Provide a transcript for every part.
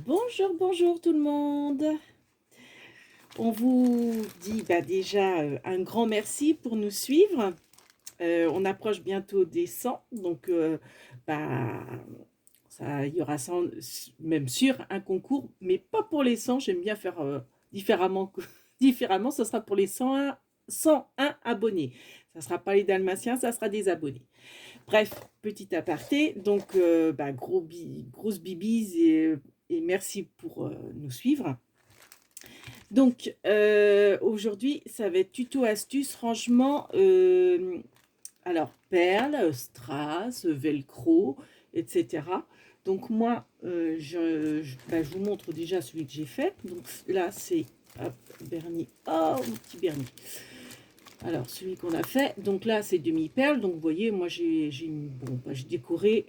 Bonjour, bonjour tout le monde. On vous dit déjà un grand merci pour nous suivre. On approche bientôt des 100, donc bah, il y aura 100, même sûr un concours, mais pas pour les 100. J'aime bien faire différemment. Différemment, ce sera pour les 101 abonnés. Ça ne sera pas les Dalmatiens, ça sera des abonnés. Bref, petit aparté, donc grosse bibise et merci pour nous suivre. Donc aujourd'hui, ça va être tuto astuce rangement, alors perles, strass, velcro, etc. Donc moi, je vous montre déjà celui que j'ai fait. Donc là, c'est vernis. Oh, mon petit vernis. Alors, celui qu'on a fait, donc là, c'est demi-perle. Donc, vous voyez, moi, j'ai décoré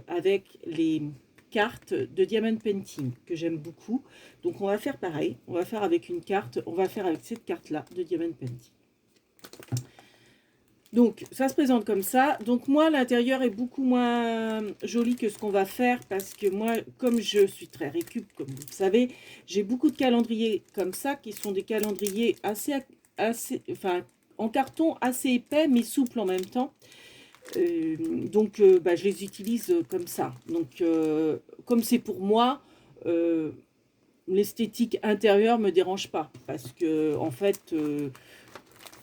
avec les cartes de Diamond Painting que j'aime beaucoup. Donc, on va faire pareil. On va faire avec une carte. On va faire avec cette carte-là de Diamond Painting. Donc, ça se présente comme ça. Donc, moi, l'intérieur est beaucoup moins joli que ce qu'on va faire parce que moi, comme je suis très récup, comme vous le savez, j'ai beaucoup de calendriers comme ça qui sont des calendriers enfin, en carton assez épais mais souple en même temps. Je les utilise comme ça. Donc, comme c'est pour moi, l'esthétique intérieure me dérange pas parce que en fait,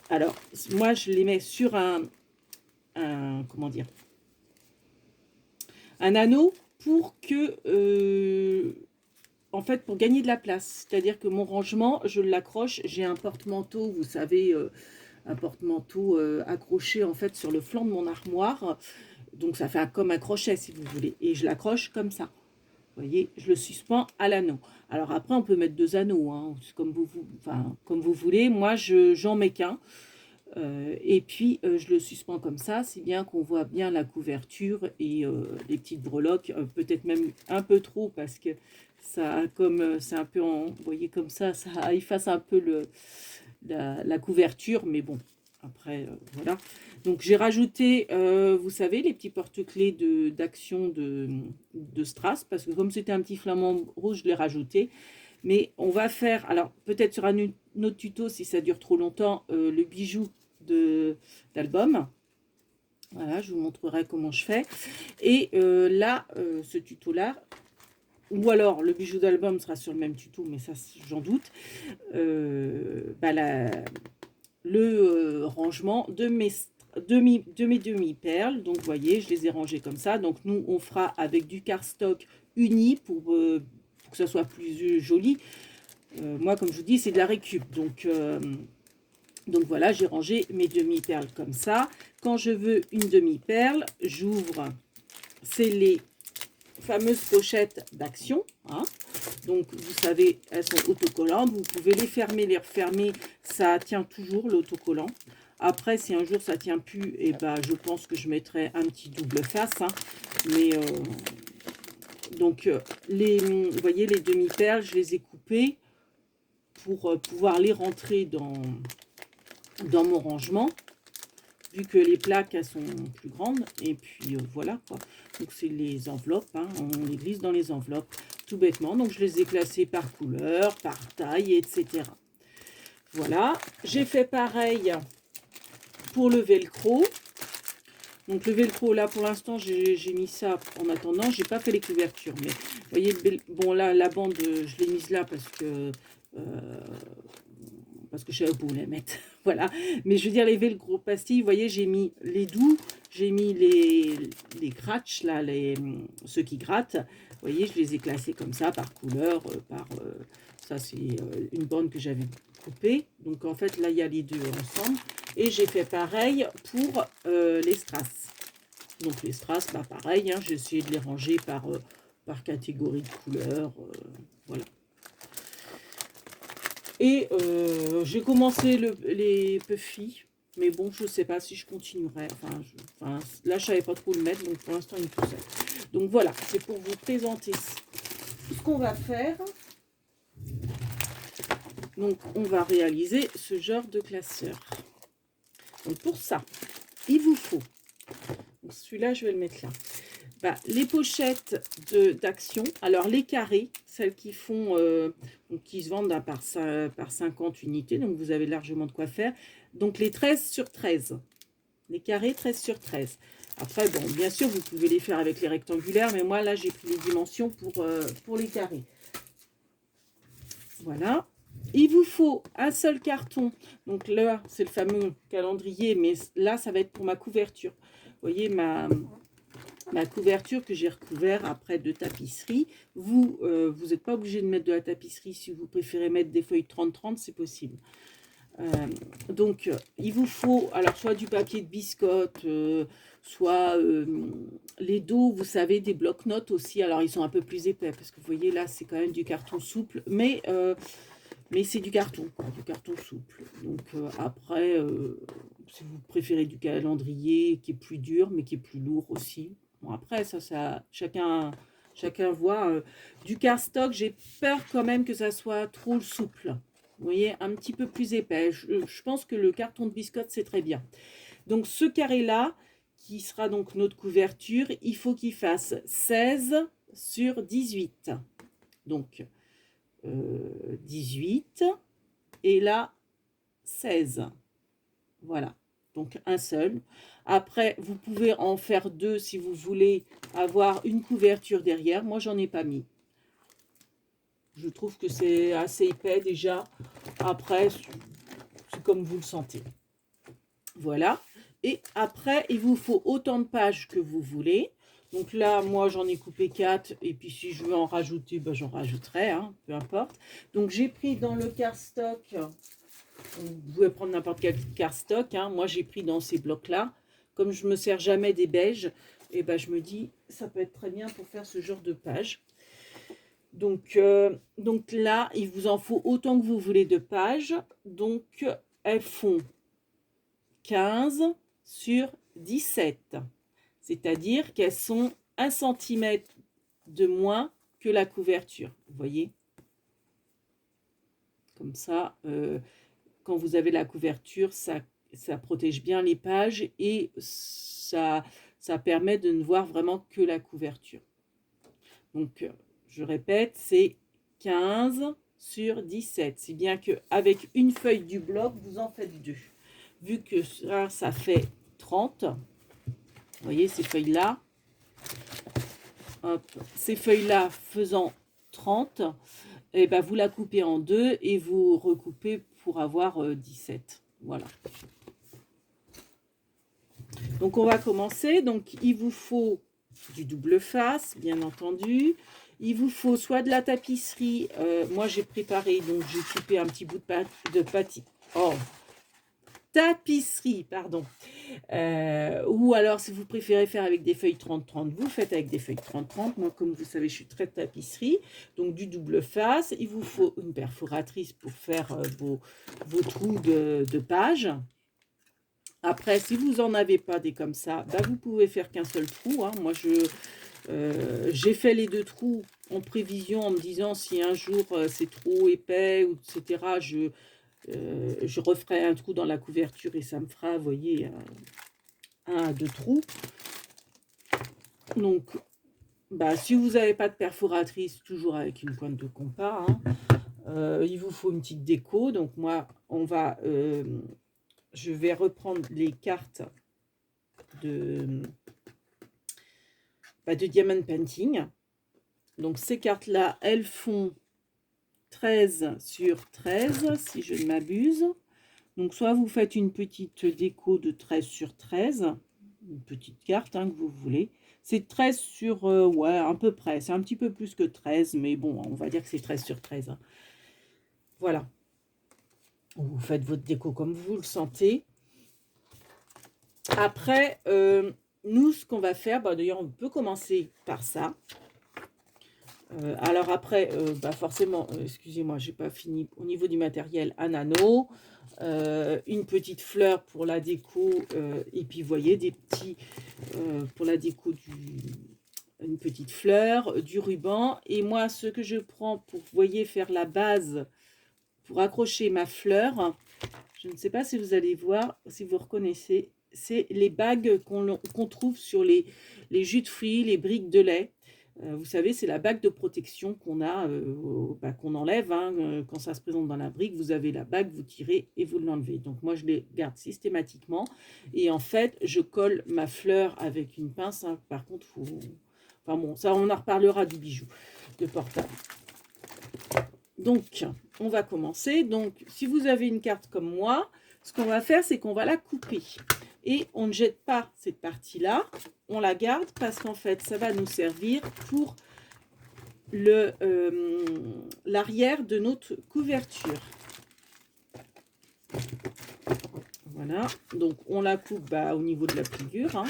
alors moi je les mets sur comment dire, un anneau pour que en fait, pour gagner de la place. C'est-à-dire que mon rangement, je l'accroche. J'ai un porte-manteau, vous savez, un porte-manteau accroché en fait sur le flanc de mon armoire. Donc ça fait comme un crochet si vous voulez. Et je l'accroche comme ça. Vous voyez, je le suspends à l'anneau. Alors après, on peut mettre deux anneaux, hein, comme vous voulez. Moi, j'en mets qu'un. Et puis, je le suspends comme ça, si bien qu'on voit bien la couverture et les petites breloques, peut-être même un peu trop, parce que ça, comme c'est un peu, vous voyez, comme ça efface un peu la couverture, mais bon, après, voilà. Donc, j'ai rajouté, vous savez, les petits porte-clés d'action de strass, parce que comme c'était un petit flamant rouge, je l'ai rajouté. Mais on va faire, alors peut-être sur un autre tuto si ça dure trop longtemps, le bijou d'album. Voilà, je vous montrerai comment je fais. Et là, ce tuto-là, ou alors le bijou d'album sera sur le même tuto, mais ça j'en doute. Le rangement de mes demi-perles. Donc vous voyez, je les ai rangées comme ça. Donc nous, on fera avec du cardstock uni pour que ça soit plus joli. Moi, comme je vous dis, c'est de la récup. Donc voilà, j'ai rangé mes demi-perles comme ça. Quand je veux une demi-perle, j'ouvre. C'est les fameuses pochettes d'Action. Hein. Donc vous savez, elles sont autocollantes. Vous pouvez les fermer, les refermer. Ça tient toujours l'autocollant. Après, si un jour ça tient plus, et ben, je pense que je mettrai un petit double face. Hein. Mais vous voyez, les demi-perles, je les ai coupées pour pouvoir les rentrer dans mon rangement, vu que les plaques elles sont plus grandes. Et puis voilà quoi. Donc c'est les enveloppes, hein, on les glisse dans les enveloppes tout bêtement. Donc je les ai classées par couleur, par taille, etc. Voilà, j'ai fait pareil pour le velcro. Donc le velcro là pour l'instant j'ai mis ça en attendant, j'ai pas fait les couvertures, mais vous voyez, bon là la bande je l'ai mise là parce que je savais pas où les mettre. Voilà. Mais je veux dire, les velcro pastilles, vous voyez, j'ai mis les doux, j'ai mis les scratch, là, ceux qui grattent. Vous voyez, je les ai classés comme ça, par couleur, ça, c'est une bande que j'avais coupée. Donc, en fait, là, il y a les deux ensemble. Et j'ai fait pareil pour les strass. Donc, les strass, bah, pareil, hein, j'ai essayé de les ranger par catégorie de couleur. Voilà. Et j'ai commencé les puffy, mais bon, je ne sais pas si je continuerai. Là, je ne savais pas trop le mettre, donc pour l'instant, il est tout seul. Donc voilà, c'est pour vous présenter ce qu'on va faire. Donc, on va réaliser ce genre de classeur. Donc, pour ça, il vous faut, celui-là, je vais le mettre là. les pochettes d'Action, alors les carrés, celles qui font, donc qui se vendent par 50 unités, donc vous avez largement de quoi faire. Donc les 13 sur 13, les carrés 13 sur 13. Après, bon, bien sûr, vous pouvez les faire avec les rectangulaires, mais moi, là, j'ai pris les dimensions pour les carrés. Voilà. Il vous faut un seul carton. Donc là, c'est le fameux calendrier, mais là, ça va être pour ma couverture. Vous voyez, ma couverture que j'ai recouvert après de tapisserie. Vous n'êtes pas obligé de mettre de la tapisserie. Si vous préférez mettre des feuilles 30-30, c'est possible. Donc, il vous faut alors soit du papier de biscotte, soit les dos, vous savez, des blocs-notes aussi. Alors, ils sont un peu plus épais parce que vous voyez là, c'est quand même du carton souple, mais c'est du carton, quoi, du carton souple. Donc, après, si vous préférez du calendrier qui est plus dur, mais qui est plus lourd aussi. Bon, après, ça chacun voit. Du cardstock, j'ai peur quand même que ça soit trop souple. Vous voyez, un petit peu plus épais. Je pense que le carton de biscotte, c'est très bien. Donc, ce carré-là, qui sera donc notre couverture, il faut qu'il fasse 16 sur 18. Donc, 18 et là, 16. Voilà. Donc, un seul. Après, vous pouvez en faire deux si vous voulez avoir une couverture derrière. Moi, j'en ai pas mis. Je trouve que c'est assez épais déjà. Après, c'est comme vous le sentez. Voilà. Et après, il vous faut autant de pages que vous voulez. Donc là, moi, j'en ai coupé 4. Et puis, si je veux en rajouter, ben, j'en rajouterai. Hein, peu importe. Donc, j'ai pris dans le cardstock. Vous pouvez prendre n'importe quel cardstock. Hein. Moi, j'ai pris dans ces blocs-là. Comme je me sers jamais des beiges, et ben, je me dis, ça peut être très bien pour faire ce genre de page. Donc là, il vous en faut autant que vous voulez de pages. Donc, elles font 15 sur 17. C'est-à-dire qu'elles sont 1 cm de moins que la couverture. Vous voyez? Comme ça, quand vous avez la couverture, ça protège bien les pages et ça permet de ne voir vraiment que la couverture. Donc, je répète, c'est 15 sur 17. C'est bien qu'avec une feuille du bloc, vous en faites deux. Vu que ça fait 30, vous voyez ces feuilles-là, ces feuilles-là faisant 30, et ben vous la coupez en deux et vous recoupez pour avoir 17. Voilà. Donc, on va commencer. Donc, il vous faut du double face, bien entendu. Il vous faut soit de la tapisserie. Moi, j'ai préparé, donc j'ai coupé un petit bout de tapisserie, pardon. Ou alors, si vous préférez faire avec des feuilles 30-30, vous faites avec des feuilles 30-30. Moi, comme vous savez, je suis très tapisserie. Donc, du double face. Il vous faut une perforatrice pour faire vos trous de pages. Après, si vous n'en avez pas des comme ça, bah, vous pouvez faire qu'un seul trou. Hein. Moi, j'ai fait les deux trous en prévision, en me disant si un jour c'est trop épais, etc., je referai un trou dans la couverture et ça me fera, vous voyez, 1 à 2 trous. Donc, bah, si vous n'avez pas de perforatrice, toujours avec une pointe de compas, hein, il vous faut une petite déco. Donc, moi, je vais reprendre les cartes de Diamond Painting. Donc, ces cartes-là, elles font 13 sur 13, si je ne m'abuse. Donc, soit vous faites une petite déco de 13 sur 13, une petite carte hein, que vous voulez. C'est 13 sur, ouais, à peu près. C'est un petit peu plus que 13, mais bon, on va dire que c'est 13 sur 13. Hein. Voilà. Vous faites votre déco comme vous le sentez. Après, nous, ce qu'on va faire, d'ailleurs, on peut commencer par ça. Alors après, forcément, excusez-moi, j'ai pas fini. Au niveau du matériel, un anneau, une petite fleur pour la déco, et puis vous voyez des petits pour la déco une petite fleur, du ruban. Et moi, ce que je prends pour, vous voyez, faire la base pour accrocher ma fleur, je ne sais pas si vous allez voir, si vous reconnaissez, c'est les bagues qu'on trouve sur les jus de fruits, les briques de lait. Vous savez, c'est la bague de protection qu'on a, qu'on enlève hein, quand ça se présente dans la brique. Vous avez la bague, vous tirez et vous l'enlevez. Donc moi, je les garde systématiquement. Et en fait, je colle ma fleur avec une pince. Hein. Par contre, faut... Enfin bon, ça, on en reparlera du bijou de portable. Donc, on va commencer. Donc, si vous avez une carte comme moi, ce qu'on va faire, c'est qu'on va la couper. Et on ne jette pas cette partie-là, on la garde parce qu'en fait, ça va nous servir pour l'arrière de notre couverture. Voilà, donc on la coupe au niveau de la figure. Hein.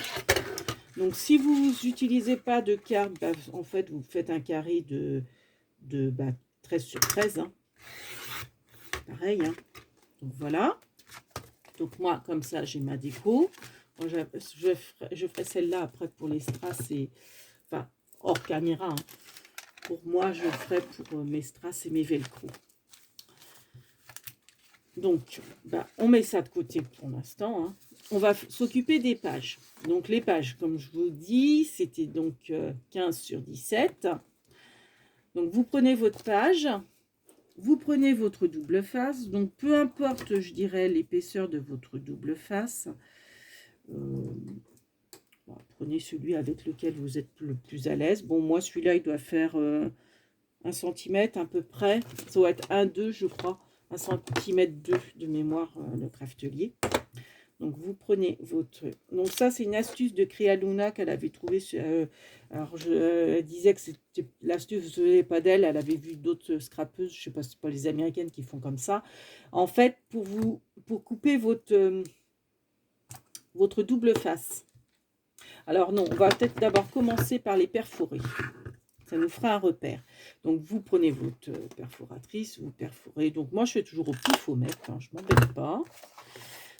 Donc, si vous n'utilisez pas de carte, en fait, vous faites un carré de 13 sur 13. Hein. Pareil. Hein. Donc, voilà. Donc, moi, comme ça, j'ai ma déco. Moi, je ferai celle-là après pour les strass et... Enfin, hors caméra. Hein. Pour moi, je ferai pour mes strass et mes velcro. Donc, on met ça de côté pour l'instant. Hein. On va s'occuper des pages. Donc, les pages, comme je vous dis, c'était donc 15 sur 17. Donc, vous prenez votre page. Vous prenez votre double face. Donc, peu importe, je dirais, l'épaisseur de votre double face. Prenez celui avec lequel vous êtes le plus à l'aise. Bon, moi, celui-là, il doit faire 1 cm à peu près. Ça doit être 1,2 je crois. 1,2 cm de mémoire, le craftelier. Donc, vous prenez votre... Donc, ça, c'est une astuce de Créaluna qu'elle avait trouvée. Alors, elle disait que c'était l'astuce, ne pas d'elle. Elle avait vu d'autres scrapeuses. Je ne sais pas si c'est pas les américaines qui font comme ça. En fait, pour couper votre double face. Alors, non, on va peut-être d'abord commencer par les perforer. Ça nous fera un repère. Donc, vous prenez votre perforatrice, vous perforez. Donc, moi, je fais toujours au pifomètre, hein, je ne m'embête pas.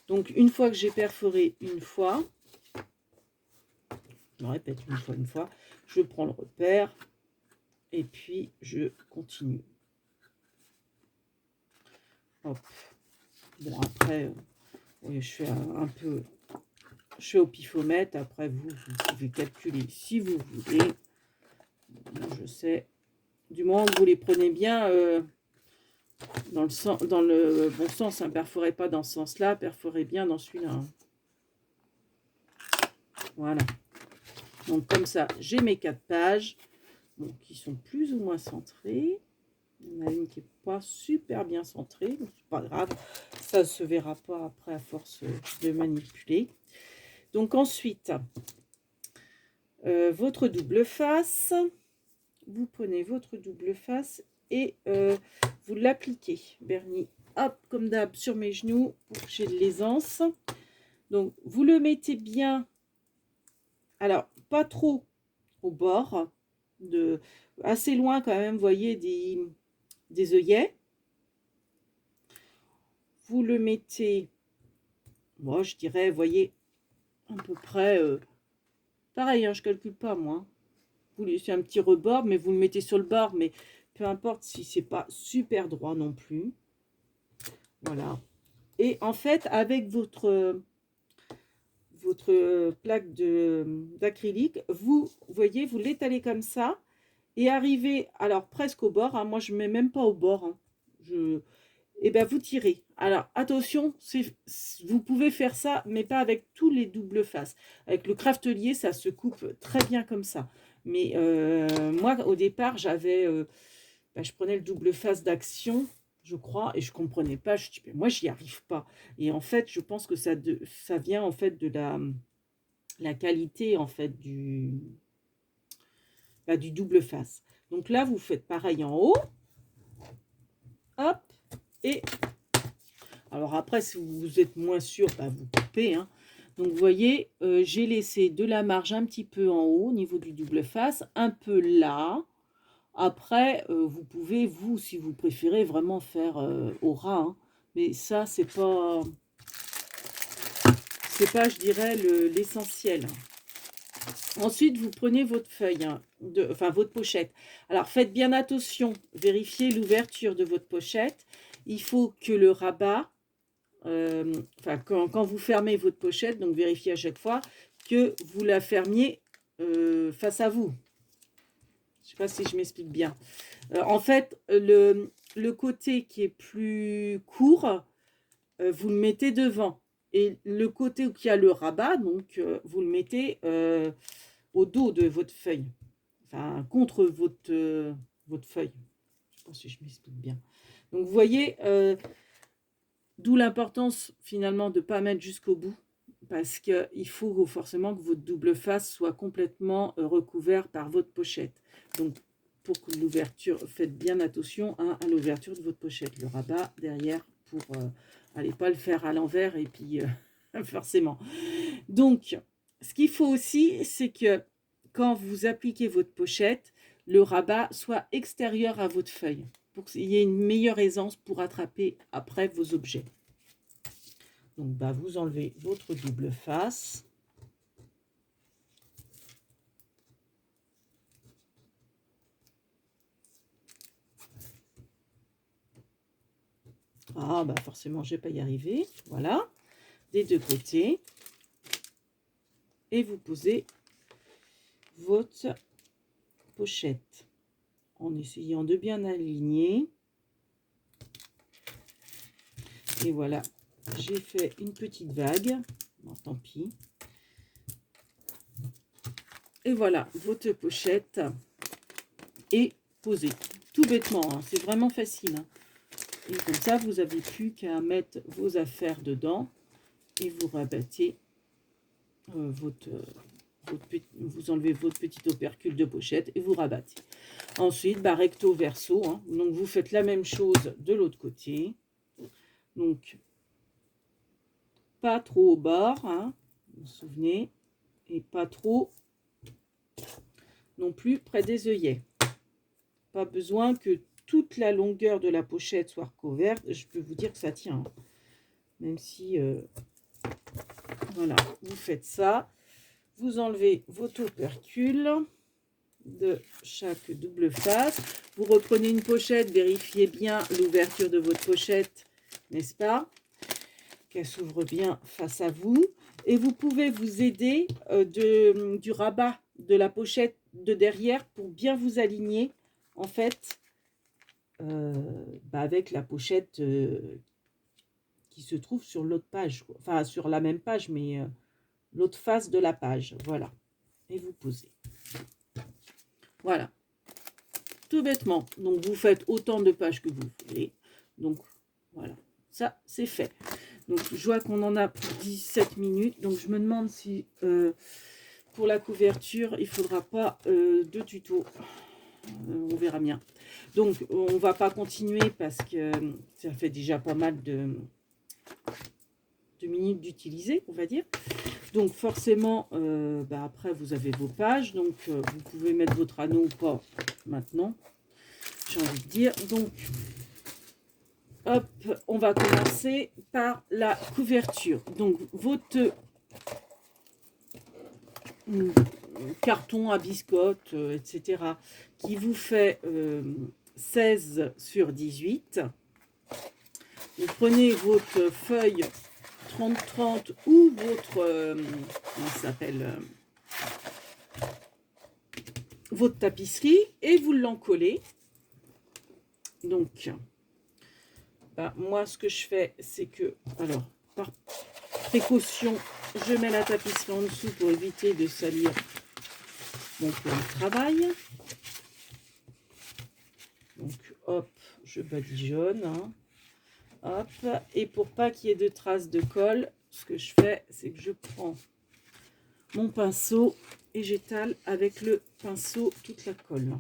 Donc, une fois que j'ai perforé une fois, je répète une fois, je prends le repère et puis je continue. Hop. Bon, après, oui, je fais un peu... Je fais au pifomètre. Après, vous pouvez calculer si vous voulez. Je sais. Du moment que vous les prenez bien dans le bon sens, hein, perforez pas dans ce sens-là, perforez bien dans celui-là. Hein. Voilà. Donc comme ça, j'ai mes 4 pages qui sont plus ou moins centrées. Il y en a une qui n'est pas super bien centrée, mais c'est pas grave. Ça ne se verra pas après à force de manipuler. Donc ensuite, votre double face. Vous prenez votre double face et vous l'appliquez. Vernis, hop, comme d'hab, sur mes genoux pour que j'ai de l'aisance. Donc, vous le mettez bien, alors, pas trop au bord, assez loin quand même, vous voyez, des œillets. Vous le mettez, moi, je dirais, vous voyez, à peu près, pareil, hein, je ne calcule pas, moi. Vous laissez un petit rebord, mais vous le mettez sur le bord, mais peu importe si c'est pas super droit non plus. Voilà. Et en fait, avec votre plaque d'acrylique, vous voyez, vous l'étalez comme ça et arrivez, alors presque au bord. Hein, moi, je ne mets même pas au bord. Hein, et ben vous tirez. Alors, attention, vous pouvez faire ça, mais pas avec tous les doubles faces. Avec le craftelier, ça se coupe très bien comme ça. Mais moi, au départ, je prenais le double face d'Action, je crois, et je ne comprenais pas. Je dis, mais moi, j'y arrive pas. Et en fait, je pense que ça vient en fait de la qualité en fait du double face. Donc là, vous faites pareil en haut. Hop, et alors après, si vous êtes moins sûr, vous coupez. Hein. Donc, vous voyez, j'ai laissé de la marge un petit peu en haut au niveau du double face, un peu là. Après, vous pouvez, vous, si vous préférez, vraiment faire au ras. Hein. Mais ça, c'est pas, je dirais, l'essentiel. Ensuite, vous prenez votre feuille, hein, votre pochette. Alors, faites bien attention, vérifiez l'ouverture de votre pochette. Il faut que le rabat enfin quand vous fermez votre pochette, donc vérifiez à chaque fois que vous la fermiez face à vous. Je ne sais pas si je m'explique bien. En fait, le côté qui est plus court, vous le mettez devant. Et le côté où il y a le rabat, donc vous le mettez au dos de votre feuille. Enfin, contre votre feuille. Je ne sais pas si je m'explique bien. Donc, vous voyez, d'où l'importance finalement de ne pas mettre jusqu'au bout. Parce qu'il faut forcément que votre double face soit complètement recouvert par votre pochette. Donc, pour que l'ouverture, faites bien attention à l'ouverture de votre pochette. Le rabat derrière pour allez pas le faire à l'envers et puis forcément. Donc, ce qu'il faut aussi, c'est que quand vous appliquez votre pochette, le rabat soit extérieur à votre feuille pour qu'il y ait une meilleure aisance pour attraper après vos objets. Donc, vous enlevez votre double face. Ah, forcément, je ne vais pas y arriver. Voilà, des deux côtés. Et vous posez votre pochette en essayant de bien aligner. Et voilà, j'ai fait une petite vague. Bon, tant pis. Et voilà, votre pochette est posée. Tout bêtement, hein, c'est vraiment facile. Hein. Et comme ça, vous n'avez plus qu'à mettre vos affaires dedans. Et vous rabattez vous enlevez votre petit opercule de pochette et vous rabattez. Ensuite, recto verso. Hein, donc, vous faites la même chose de l'autre côté. Donc, pas trop au bord, hein, vous vous souvenez, et pas trop non plus près des œillets. Pas besoin que toute la longueur de la pochette soit recouverte. Je peux vous dire que ça tient. Hein. Même si, voilà, vous faites ça. Vous enlevez votre opercule de chaque double face. Vous reprenez une pochette, vérifiez bien l'ouverture de votre pochette, n'est-ce pas? Qu'elle s'ouvre bien face à vous. Et vous pouvez vous aider du rabat de la pochette de derrière pour bien vous aligner, en fait, avec la pochette qui se trouve sur l'autre page. Quoi. Enfin, sur la même page, mais l'autre face de la page. Voilà. Et vous posez. Voilà. Tout bêtement. Donc, vous faites autant de pages que vous voulez. Donc, voilà. Ça, c'est fait. Donc, je vois qu'on en a pour 17 minutes. Donc, je me demande si, pour la couverture, il ne faudra pas de tuto. On verra bien. Donc, on ne va pas continuer parce que ça fait déjà pas mal de minutes d'utiliser, on va dire. Donc, forcément, après, vous avez vos pages. Donc, vous pouvez mettre votre anneau ou pas maintenant. J'ai envie de dire. Donc, hop, on va commencer par la couverture. Donc, votre carton à biscotte, etc., qui vous fait 16 sur 18. Vous prenez votre feuille 30-30 ou votre, comment ça s'appelle, votre tapisserie et vous l'encollez. Donc, moi, ce que je fais, c'est que, alors, par précaution, je mets la tapisserie en dessous pour éviter de salir mon plan de travail. Donc, hop, je badigeonne. Hein. Hop, et pour pas qu'il y ait de traces de colle, ce que je fais, c'est que je prends mon pinceau et j'étale avec le pinceau toute la colle.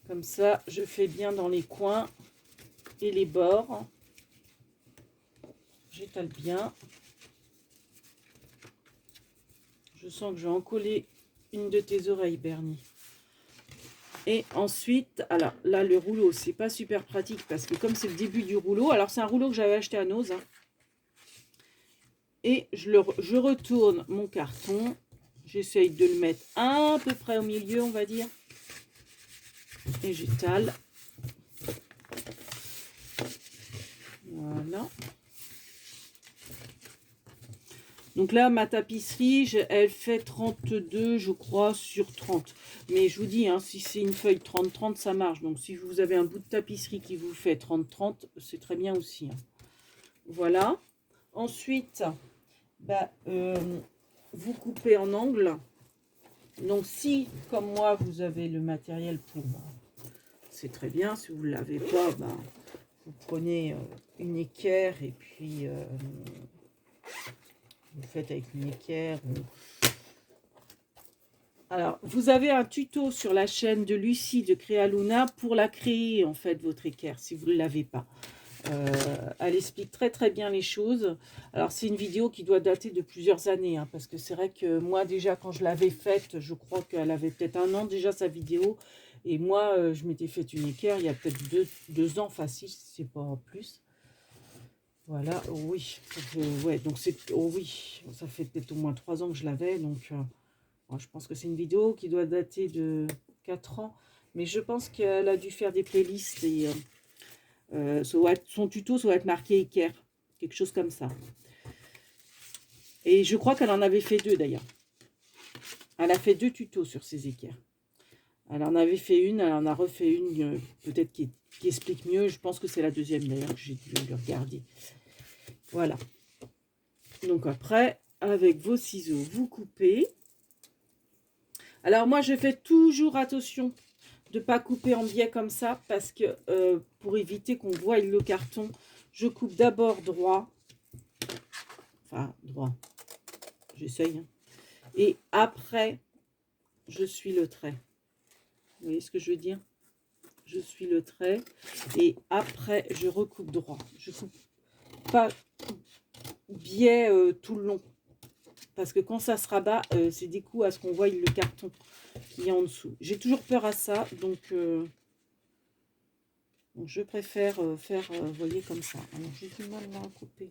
Comme ça, je fais bien dans les coins et les bords. J'étale bien. Je sens que je vais en coller une de tes oreilles, Bernie. Et ensuite, alors là, le rouleau, c'est pas super pratique parce que comme c'est le début du rouleau, alors c'est un rouleau que j'avais acheté à Noz. Hein, et je retourne mon carton. J'essaye de le mettre à peu près au milieu, on va dire. Et j'étale. Voilà. Donc là, ma tapisserie, elle fait 32, je crois, sur 30. Mais je vous dis, hein, si c'est une feuille 30-30, ça marche. Donc si vous avez un bout de tapisserie qui vous fait 30-30, c'est très bien aussi. Hein. Voilà. Ensuite, bah, vous coupez en angle. Donc si, comme moi, vous avez le matériel pour, c'est très bien. Si vous ne l'avez pas, bah, vous prenez une équerre et puis vous faites avec une équerre. Alors, vous avez un tuto sur la chaîne de Lucie de Créaluna pour la créer, en fait, votre équerre, si vous ne l'avez pas. Elle explique très très bien les choses. Alors, c'est une vidéo qui doit dater de plusieurs années, hein, parce que c'est vrai que moi, déjà, quand je l'avais faite, je crois qu'elle avait peut-être 1 an déjà, sa vidéo. Et moi, je m'étais fait une équerre il y a peut-être deux ans, enfin si, c'est pas plus. Voilà, oui. Ouais, donc c'est... Oh oui, ça fait peut-être au moins 3 ans que je l'avais, donc... je pense que c'est une vidéo qui doit dater de 4 ans. Mais je pense qu'elle a dû faire des playlists et son tuto, ça va être marqué équerre. Quelque chose comme ça. Et je crois qu'elle en avait fait 2 d'ailleurs. Elle a fait 2 tutos sur ses équerres. Elle en avait fait une, elle en a refait une, peut-être qui explique mieux. Je pense que c'est la deuxième d'ailleurs que j'ai dû le regarder. Voilà. Donc après, avec vos ciseaux, vous coupez. Alors moi, je fais toujours attention de ne pas couper en biais comme ça, parce que pour éviter qu'on voie le carton, je coupe d'abord droit. Enfin, droit. J'essaye. Hein. Et après, je suis le trait. Vous voyez ce que je veux dire? Je suis le trait. Et après, je recoupe droit. Je coupe pas biais tout le long. Parce que quand ça se rabat, c'est des coups à ce qu'on voie le carton qui est en dessous. J'ai toujours peur à ça, donc je préfère faire, vous voyez, comme ça. Alors, j'ai du mal à couper.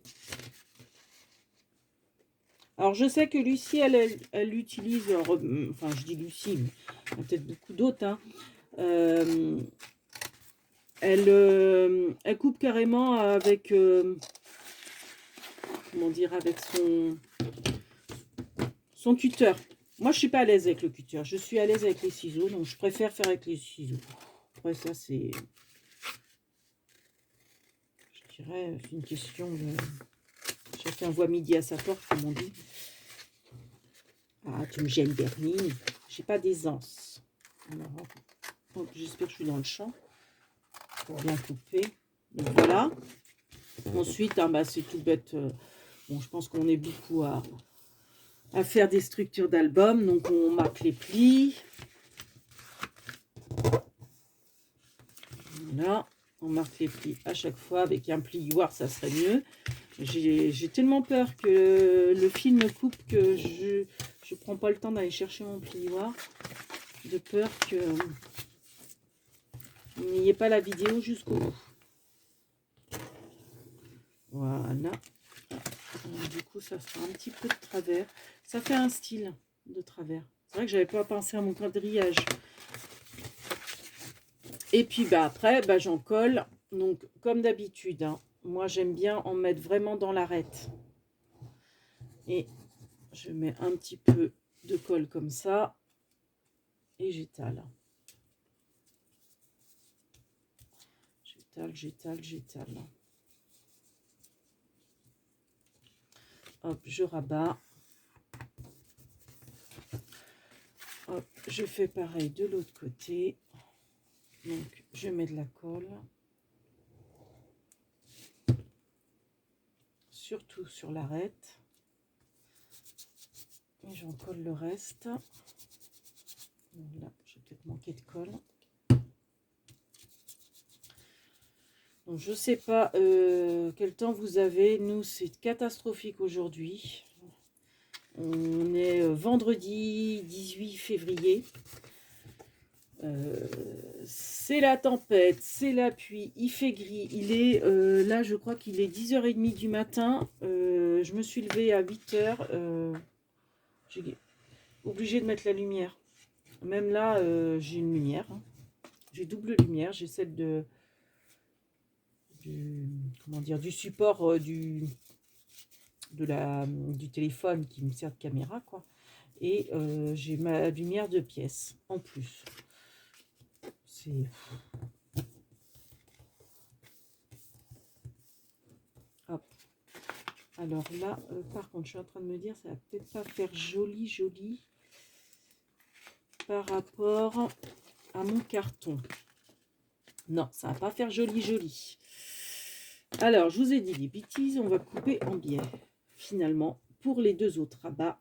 Alors, je sais que Lucie, elle utilise, enfin, je dis Lucie, mais il y a peut-être beaucoup d'autres, hein. Elle coupe carrément avec, comment dire, avec son cutter. Moi, je suis pas à l'aise avec le cutter. Je suis à l'aise avec les ciseaux, donc je préfère faire avec les ciseaux. Après, ça, c'est... Je dirais, c'est une question de... Chacun voit midi à sa porte, comme on dit. Ah, tu me gênes, Bernie. J'ai pas d'aisance. Alors, j'espère que je suis dans le champ pour bien couper. Donc voilà. Ensuite, hein, bah, c'est tout bête. Bon, je pense qu'on est beaucoup à faire des structures d'album. Donc, on marque les plis. Voilà. On marque les plis à chaque fois. Avec un plioir, ça serait mieux. J'ai tellement peur que le film coupe que je ne prends pas le temps d'aller chercher mon plioir. De peur que vous n'ayez pas la vidéo jusqu'au bout. Voilà. Du coup, ça sera un petit peu de travers. Ça fait un style de travers. C'est vrai que j'avais pas pensé à mon quadrillage. Et puis bah après, bah, j'en colle. Donc comme d'habitude, hein, moi j'aime bien en mettre vraiment dans l'arête. Et je mets un petit peu de colle comme ça. Et j'étale. J'étale. Hop, je rabats. Hop, je fais pareil de l'autre côté. Donc, je mets de la colle. Surtout sur l'arête. Et j'en colle le reste. Là, j'ai peut-être manqué de colle. Donc, je ne sais pas quel temps vous avez. Nous, c'est catastrophique aujourd'hui. On est vendredi 18 février. C'est la tempête, c'est la pluie, il fait gris. Il est là, je crois qu'il est 10h30 du matin. Je me suis levée à 8h. J'ai obligée de mettre la lumière. Même là, j'ai une lumière. Hein. j'ai double lumière. J'ai celle comment dire, du support du téléphone qui me sert de caméra, quoi. Et j'ai ma lumière de pièce en plus. C'est... Hop. Alors là, par contre, je suis en train de me dire, ça va peut-être pas faire joli par rapport à mon carton. Non, ça va pas faire joli. Alors, je vous ai dit des bêtises, on va couper en biais. Finalement, pour les deux autres rabats,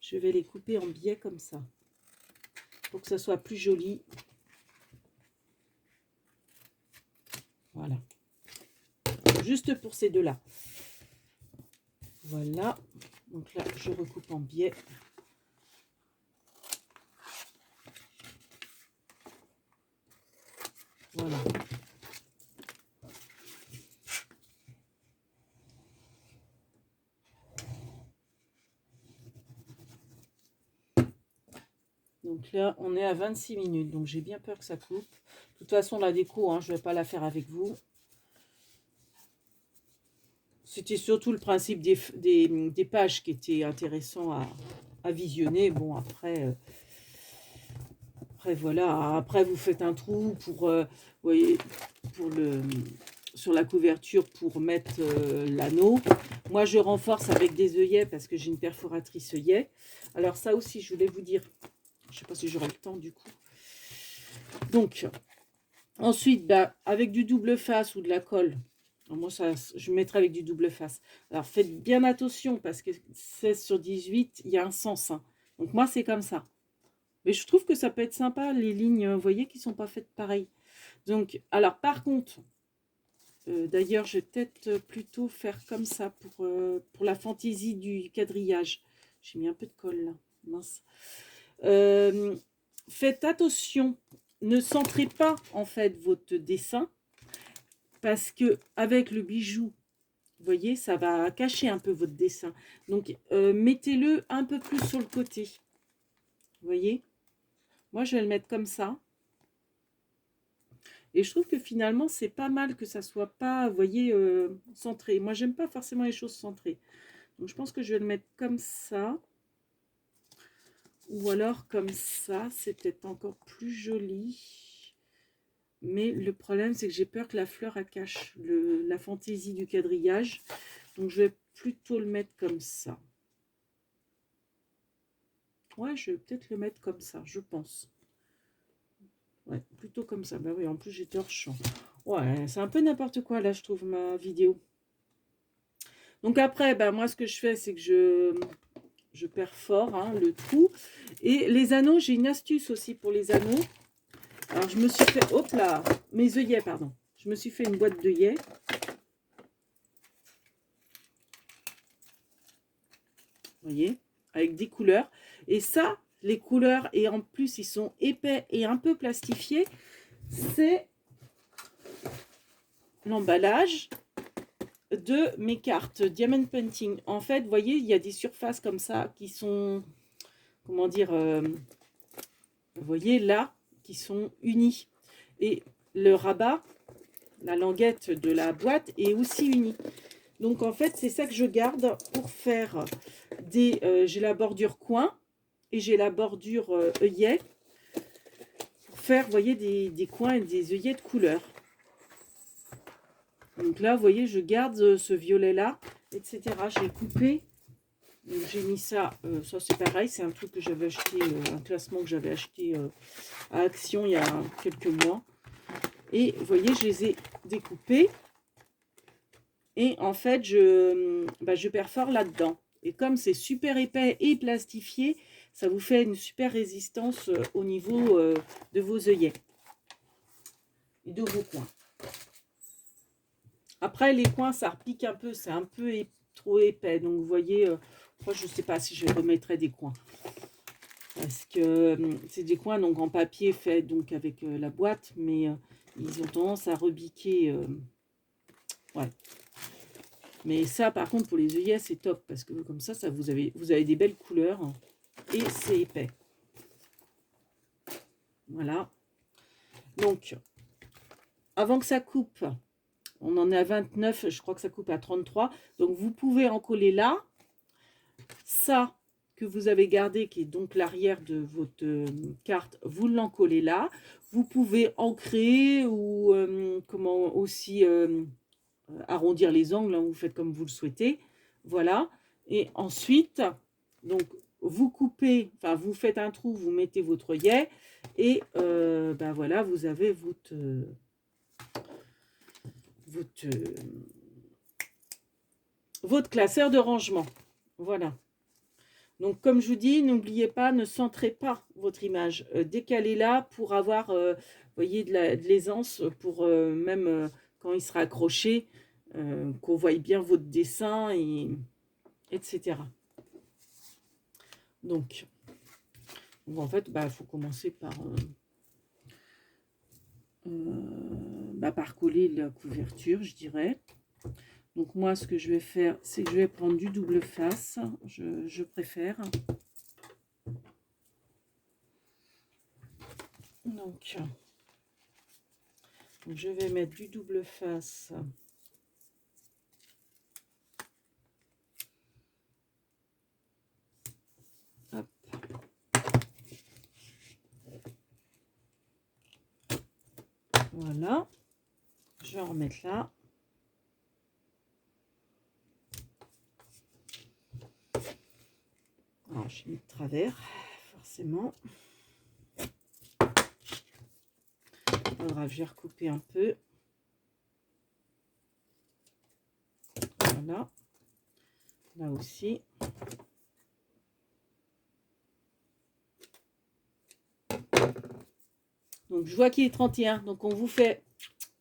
je vais les couper en biais comme ça, pour que ça soit plus joli. Voilà. Juste pour ces deux-là. Voilà. Donc là, je recoupe en biais. Voilà. Donc là, on est à 26 minutes. Donc j'ai bien peur que ça coupe. De toute façon, la déco, hein, je ne vais pas la faire avec vous. C'était surtout le principe des pages qui était intéressant à visionner. Bon, après, voilà. Après, vous faites un trou pour, vous voyez, sur la couverture pour mettre l'anneau. Moi, je renforce avec des œillets parce que j'ai une perforatrice œillet. Alors ça aussi, je voulais vous dire. Je ne sais pas si j'aurai le temps du coup. Donc, ensuite, bah, avec du double face ou de la colle. Alors moi, ça, je mettrai avec du double face. Alors, faites bien attention parce que 16 sur 18, il y a un sens. Hein. Donc, moi, c'est comme ça. Mais je trouve que ça peut être sympa, les lignes, vous voyez, qui ne sont pas faites pareil. Donc, alors, par contre, d'ailleurs, je vais peut-être plutôt faire comme ça pour la fantaisie du quadrillage. J'ai mis un peu de colle, là. Mince. Faites attention. Ne centrez pas, en fait, votre dessin. Parce que avec le bijou, vous voyez, ça va cacher un peu votre dessin. Donc, mettez-le un peu plus sur le côté. Vous voyez? Moi, je vais le mettre comme ça. Et je trouve que finalement, c'est pas mal que ça soit pas, vous voyez, centré. Moi, j'aime pas forcément les choses centrées. Donc, je pense que je vais le mettre comme ça. Ou alors comme ça. C'est peut-être encore plus joli. Mais le problème, c'est que j'ai peur que la fleur elle cache la fantaisie du quadrillage. Donc, je vais plutôt le mettre comme ça. Ouais, je vais peut-être le mettre comme ça, je pense. Ouais, plutôt comme ça. Bah oui, en plus, j'étais hors champ. Ouais, c'est un peu n'importe quoi, là, je trouve, ma vidéo. Donc après, bah, moi, ce que je fais, c'est que je perfore hein, le trou. Et les anneaux, j'ai une astuce aussi pour les anneaux. Alors, je me suis fait... Hop là, mes œillets, pardon. Je me suis fait une boîte d'œillets. Vous voyez, avec des couleurs. Et ça, les couleurs, et en plus, ils sont épais et un peu plastifiés, c'est l'emballage de mes cartes Diamond Painting. En fait, vous voyez, il y a des surfaces comme ça qui sont, comment dire, vous voyez là, qui sont unies. Et le rabat, la languette de la boîte est aussi unie. Donc, en fait, c'est ça que je garde pour faire des... j'ai la bordure coin et j'ai la bordure œillet. Pour faire, vous voyez, des coins et des œillets de couleur. Donc là, vous voyez, je garde ce violet-là, etc. J'ai coupé. J'ai mis ça. Ça, c'est pareil. C'est un truc que j'avais acheté, un classement que j'avais acheté à Action il y a quelques mois. Et vous voyez, je les ai découpés. Et en fait, je perfore là-dedans. Et comme c'est super épais et plastifié, ça vous fait une super résistance au niveau de vos œillets et de vos coins. Après, les coins, ça repique un peu. C'est un peu trop épais. Donc, vous voyez, moi, je ne sais pas si je remettrai des coins. Parce que c'est des coins donc en papier fait donc avec la boîte. Mais ils ont tendance à rebiquer. Ouais. Mais ça, par contre, pour les œillets, c'est top. Parce que comme ça vous avez des belles couleurs. Et c'est épais. Voilà. Donc, avant que ça coupe, on en est à 29, je crois que ça coupe à 33. Donc, vous pouvez en coller là. Ça que vous avez gardé, qui est donc l'arrière de votre carte, vous l'encollez là. Vous pouvez ancrer ou comment aussi arrondir les angles, hein, vous faites comme vous le souhaitez. Voilà. Et ensuite, donc, vous coupez, enfin, vous faites un trou, vous mettez votre œillet et ben voilà, vous avez votre classeur de rangement. Voilà. Donc, comme je vous dis, n'oubliez pas, ne centrez pas votre image. Décalez là pour avoir, voyez, de l'aisance, pour même quand il sera accroché, qu'on voie bien votre dessin, etc. Donc en fait, bah, faut commencer par coller la couverture, je dirais. Donc moi, ce que je vais faire, c'est que je vais prendre du double face. Je préfère. Donc, je vais mettre du double face. Hop. Voilà. Je vais en remettre là. Alors, j'ai mis de travers, forcément. Alors, je vais recouper un peu. Voilà. Là aussi. Donc, je vois qu'il est 31. Donc, on vous fait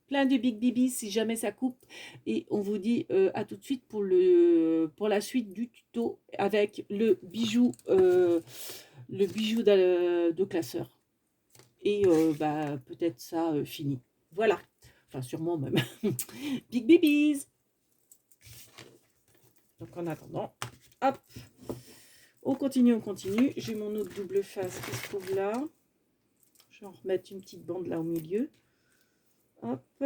plein de big bibis si jamais ça coupe. Et on vous dit à tout de suite pour la suite du tuto avec le bijou de classeur. Et bah, peut-être ça fini. Voilà. Enfin, sûrement même. Big bibis. Donc, en attendant, hop. On continue, on continue. J'ai mon autre double face qui se trouve là. Je vais en remettre une petite bande là au milieu. Hop.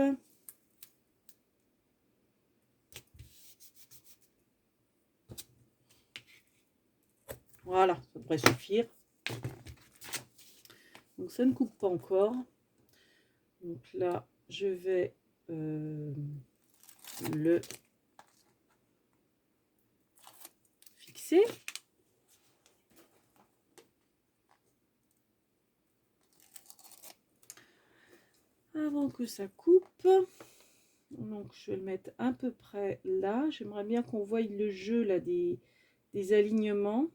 Voilà, ça devrait suffire. Donc ça ne coupe pas encore. Donc là, je vais le fixer. Avant que ça coupe. Donc je vais le mettre à peu près là. J'aimerais bien qu'on voie le jeu là des alignements.